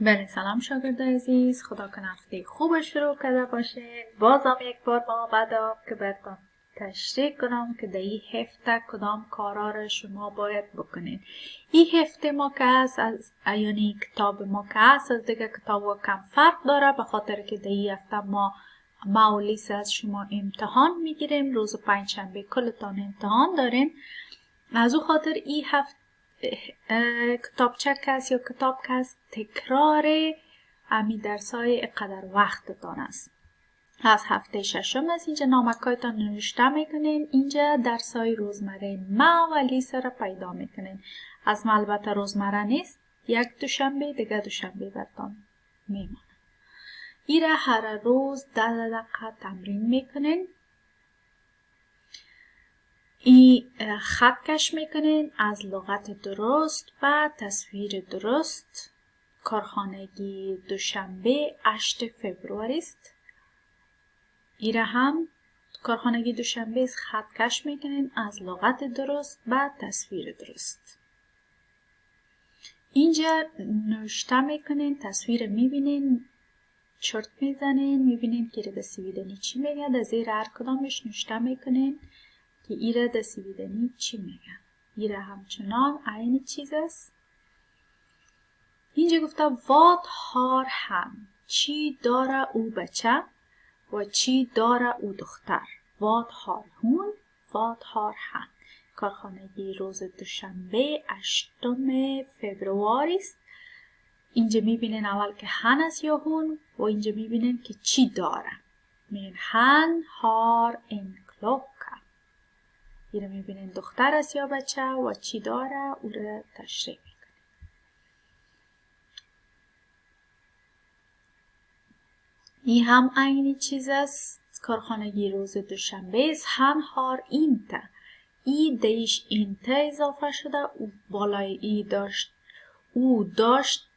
بله سلام شاگرد عزیز، خدا کنه هفته خوب شروع کرده باشه. بازم یک بار ما آمدم که براتون تشریح کنم که در این هفته کدام کارا را شما باید بکنین. این هفته ما که هست از یعنی کتاب ما که هست از دیگه کتاب کم فرق داره، به خاطر که در این هفته ما و لیسا از شما امتحان میگیریم. روز پنجشنبه کلتان امتحان داریم. از او خاطر این هفته کتابچه کس یا کتاب کس تکرار امی درسای اقدر وقتتان است. از هفته ششم از اینجا نامکایتان نوشته میکنین. اینجا درسای روزمره ما و لیسا را پیدا میکنین. از ما البته روزمره نیست، یک دوشنبه دیگه دوشنبه برتان میمونه. ایره هر روز 10 دقیقه تمرین میکنین. این خط کش میکنین از لغت درست و تصویر درست. کارخانگی دوشنبه 8 فبروری است. ایره هم کارخانگی دوشنبه است. خط کش میکنین از لغت درست و تصویر درست. اینجا نوشته میکنین، تصویر میبینین، چرت میزنین، میبینین که ایره دسیویدنی چی میگه. در زیر هر کدامش نوشته میکنین که ایره دسیویدنی چی میگه. ایره همچنان عین چیز است. اینجا گفته vad har han، چی داره او بچه و چی داره او دختر. vad har hon، vad har han. کارخانگی روز دوشنبه 8 فبروری است. اینجا میبینین اول که han است یا hun و اینجا میبینین که چی داره. میبینین han har en klocka. اینجا میبینین دختر است یا بچه و چی داره او را تشریح میکنه. این هم عین چیز است. کارخانگی روز دوشنبه است. han har inte، ای دیش inte اضافه شده. او بالای ای داشت، او داشت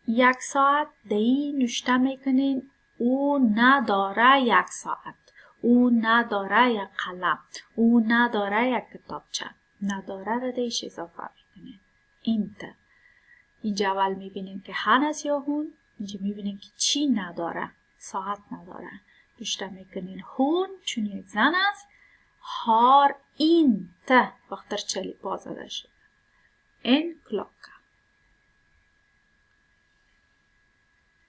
1 ساعت. دی نوشته میکنین او نداره 1 ساعت، او نداره 1 قلم، او نداره 1 کتابچه. نداره را دیش اضافه میکنین inte. اینجا اول میبینین که han است یا hun. اینجا میبینین که چی نداره، ساعت نداره. نوشته میکنین hun چون یک زن است. har inte وقتر چلی پا زده شده. en klocka.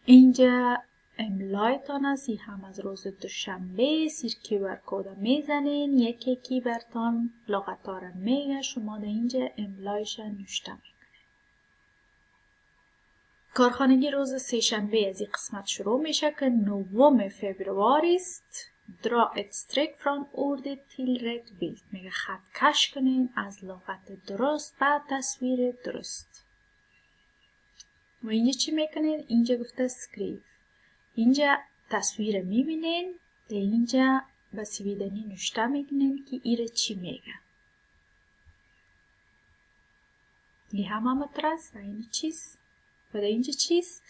اینجا املایتان است. این هم از روز دوشنبه. QR کد میزنین، یکی یکی برتان لغتا را میگه. شما در اینجا املایش نوشته میکنین. کارخانگی روز سه‌شنبه از این قسمت شروع میشه که 9 فبروری است. Dra ett streck från ordet till rätt bild. میگه خط کش کنین از لغت درست و تصویر درست. و اینجا چی میکنین؟ اینجا گفته skriv. اینجا تصویر میبینین. در اینجا با سویدنی نوشته میکنین که ایره چی میگه. این هم است و این چیز. و در اینجا چیز؟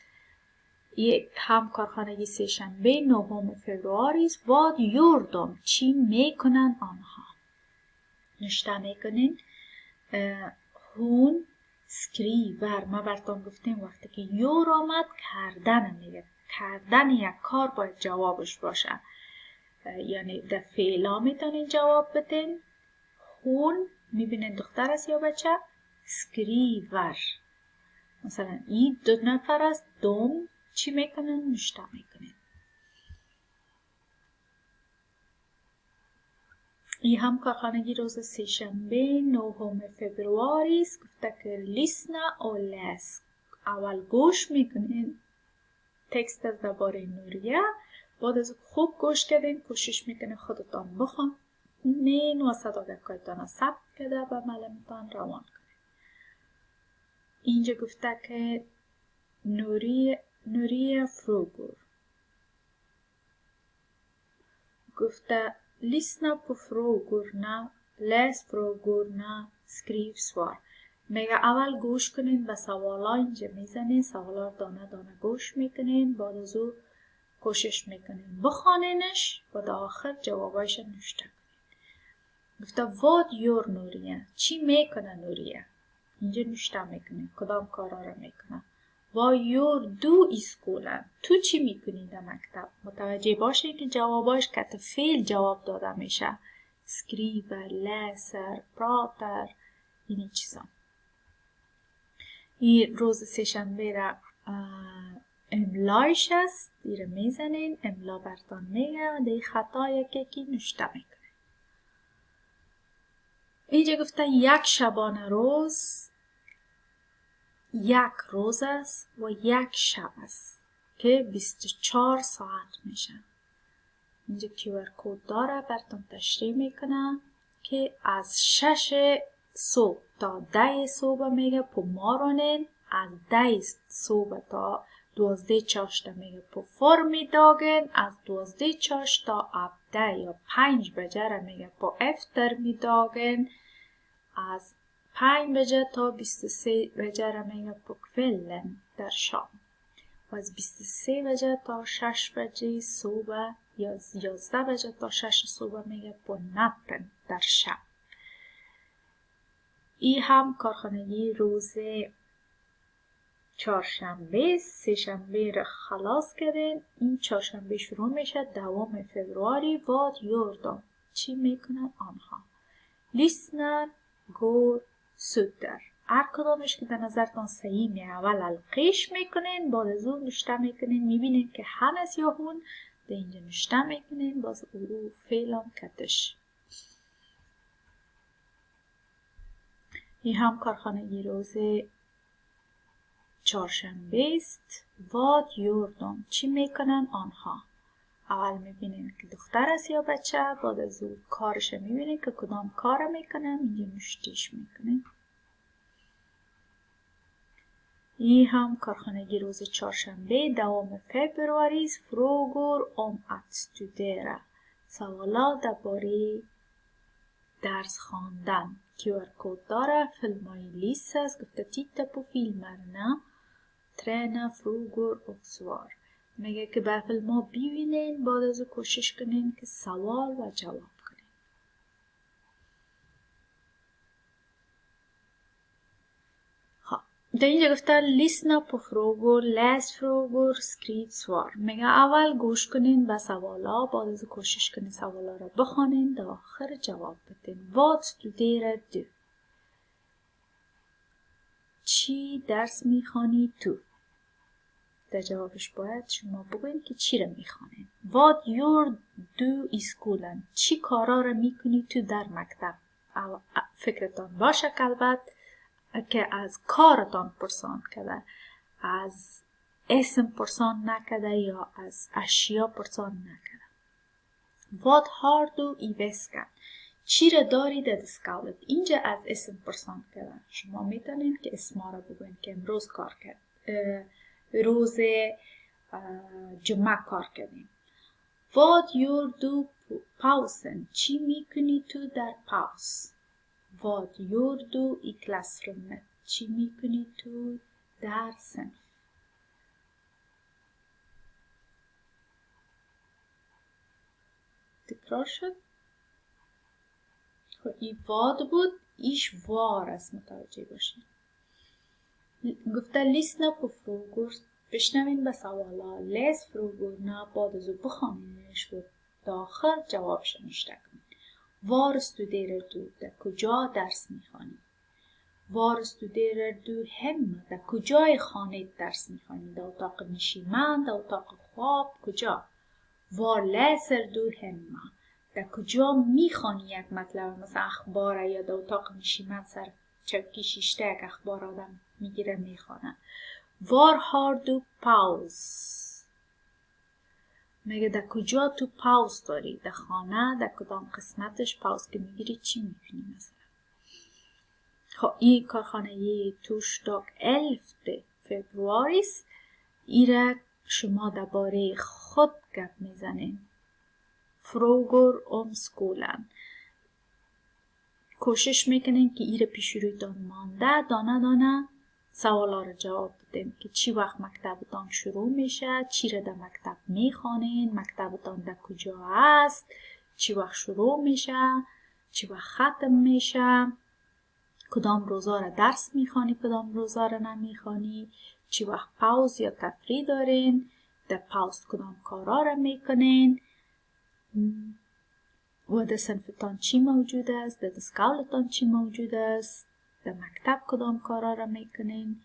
هم کارخانگی سه‌شنبه 9 فبروری است. vad gör de، چی میکنن آنها. نوشته میکنین hon skriver. ما براتون گفتیم وقتی که یور آمد کردن میگه. کردن یک کار باید جوابش باشه. یعنی در فعلا میتونین جواب بدین. hon میبینین دختر است یا بچه. skriver مثلا این 2 نفر است. دوم چی میکنن؟ نوشته میکنین. این هم کارخانگی روز سه‌شنبه 9 فبروری است. گفته که lyssna och läs. اول گوش میکنین تکست از درباره نوریه. بعد از خوب گوش کردین کوشش میکنین خودتان بخونین و صداقتتان ثبت کرده و معلومتان روان کنین. اینجا گفته که نوریه frågor. گفته lyssna på frågorna, läs frågorna, skriv svar. میگه اول گوش کنین و سوالا اینجا میزنین. سوالا دانه دانه گوش میکنین. بعد از او کوشش میکنین بخوانینش و در آخر جوابایش نوشته کنین. گفته vad gör نوریه، چی میکنه نوریه. اینجا نوشته میکنین کدام کارا را میکنه. Vad gör du i skolan? تو چی میکنی در مکتب؟ متوجه باشین که جواباش که فعل جواب داده میشه. skriver, läser, pratar. این چیزا. این روز سه‌شنبه را املایش است. دیره میزنین. املا برتان میگه و دی خطایی که نوشته میکنه. اینجا گفته یک شبانه روز یک روز است و یک شب است که 24 ساعت میشه. اینجا QR کد داره براتون تشریح میکنه که از 6 صبح تا 10 صبح میگه på morgonen, از 10 صبح تا 12 چاشت میگه på förmiddagen, از 12 چاشت تا 17 یا 5 بجه میگه på eftermiddagen, از 5 بجه تا 23 بجه میگه på kvällen در شام و از 23 بجه تا 6 بجه صبح یا 11 بجه تا 6 صبح میگه på natten در شب. این هم کارخانگی روز چهارشنبه. سه‌شنبه را خلاص کردین. این چهارشنبه شروع میشه. 2 فبرواری. vad gör de؟ چی میکنن آنها؟ lyssnar, går, sitter. هر کدامش که در نظرتان صحیح می اول القیش میکنین، بعد از اون نشته میکنین، میبینین که هنس یا هون در اینجا نشته میکنین، باز او فعلم کتش. این هم کارخانگی روز چهارشنبه است. vad gör de؟ چی میکنن آنها؟ اول میبینین که دختر است یا بچه، بعد از اون کارش میبینین که کدام کار میکنن، اینجا نشتیش میکنین. این هم کارخانگی روز چهارشنبه 2 فبرواری است. frågor om att studera. سوالات درباره درس خواندن. QR کد داره. فیلمای لیست است. گفته titta på filmerna, träna frågor och svar. میگه که به فیلم ببینین، بعد از کوشش کنین که سوال و جواب کنین. در اینجا گفته lyssna på frågor, läs frågor, skriv svar. میگه اول گوش کنین به سوالا، بعد از کوشش کنین سوالا را بخوانین، در آخر جواب بدین. vad studerar du؟ چی درس میخوانی تو؟ در جوابش باید شما بگوین که چی را میخوانین. vad gör du i skolan؟ چی کارا را میکنی تو در مکتب؟ فکرتان باشه که البته که از کارتان پرسان کرده، از اسم پرسان نکرده یا از اشیا پرسان نکرده. vad har du i väskan؟ چی را داری در دستکولت؟ اینجا از اسم پرسان کرده. شما میتونین که اسما را بگوین که امروز کار کرد، روز جمعه کار کردیم. vad gör du på pausen؟ چی میکنی تو در پاوس؟ vad gör du i klassrummet؟ چی میکنی تو در صنف؟ تکرار شد؟ خب این واد بود، ایش وار است، متوجه باشید. گفته lyssna på frågor، بشنوین به سوالا. läs frågorna، بعد از او بخوانینش و داخل جوابش نوشته کنین. var studerar du؟ در کجا درس میخوانی؟ var studerar du hemma؟ در کجای خانه درس میخوانی؟ در اتاق نشیمن، در اتاق خواب، کجا؟ var läser du hemma؟ در کجا میخوانی یک مطلب، مثلا اخبار، یا در اتاق نشیمن سر چوکی شیشته یک اخبار آدم میگیره میخوانه. var har du paus؟ میگه در کجا تو پاوز داری؟ در خانه، در کدام قسمتش پاوز که میگیری چی میکنی مثلا. خب این کارخانه توشتاک 11 فبرواری است. ایره شما درباره خود گپ میزنین. frågor om skolan. کوشش میکنین که ایره پیش رویتان مانده دانه دانه سوالا رو جواب بدین که چی وقت مکتبتان شروع میشه، چی رو در مکتب میخوانین، مکتبتان در کجا است، چی وقت شروع میشه، چی وقت ختم میشه، کدام روزا رو درس میخوانی، کدام روزا رو نمیخوانی، چی وقت پاوز یا تفریح دارین، در پاوز کدام کارا را میکنین و در صنفتان چی موجود است، در دستگاهتان چی موجود است، در مکتب کدام کارا را میکنین،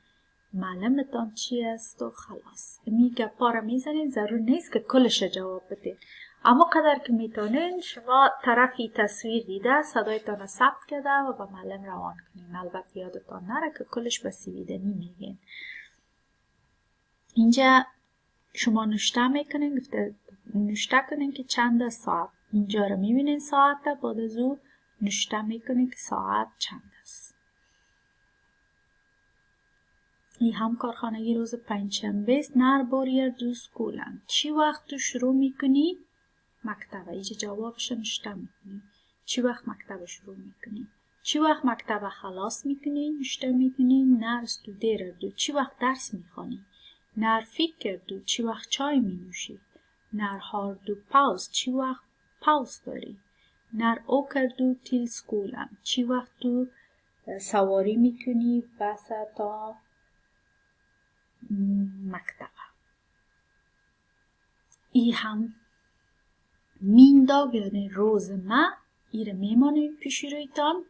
معلمتان چی است و خلاص. می گپا را میزنین، ضرور نیست که کلش جواب بدین، اما قدر که میتونین شما طرفی تصویر دیده صدایتان را ثبت کرده و به معلم روان کنین. البته یادتان نره که کلش به سویدنی میگین. اینجا شما نوشته میکنین، گفته نوشته کنین که چند ساعت. اینجا رو میبینین ساعت، بعد از او نوشته میکنین که ساعت چند است. این هم کارخانگی روز پنجشنبه است. نر باریر دو سکولن. چی وقت تو شروع میکنی؟ مکتبه. اینجا جوابش نوشته میکنی. چی وقت مکتب شروع میکنی؟ چی وقت مکتب خلاص میکنی؟ نوشته میکنی. نر استودیر دو. چی وقت درس میخوانی؟ نر فکر دو. چی وقت چای مینوشی؟ نر هار دو پاوز. چی وقت پاوز داری؟ نر اوکر دو تیل سکولن. چی وقت تو سواری میکنی بس تا مکتب. ای هم مین داگ یعنی روز ما ایره میمانه پیش رویتان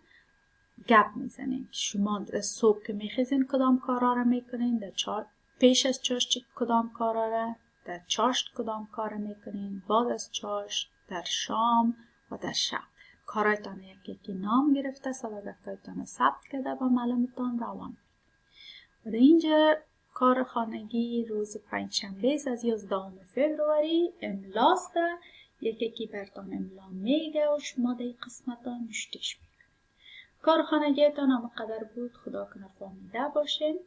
گپ میزنین. شما صبح که میخیزین کدام کارا را میکنین، در پیش از چاشت کدام کارا را، در چاشت کدام کارا میکنین، بعد از چاشت، در شام و در شب. کارایتان یکی نام گرفته، سوابقایتان ثبت کرده با معلمتان روان. و در اینجا کار خانگی روز پنجشنبه از 11 فوریه املاست. یکی برتان املا میگه و شما در این قسمت ها نوشتش میکنید. کار خانگیتان هم قدر بود، خدا کنه فهمیده باشین.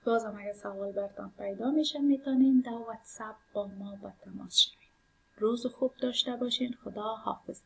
بازم اگر سوال برتان پیدا میشه میتونین در واتساپ با ما با تماس شوید. روز خوب داشته باشین. خدا حافظ.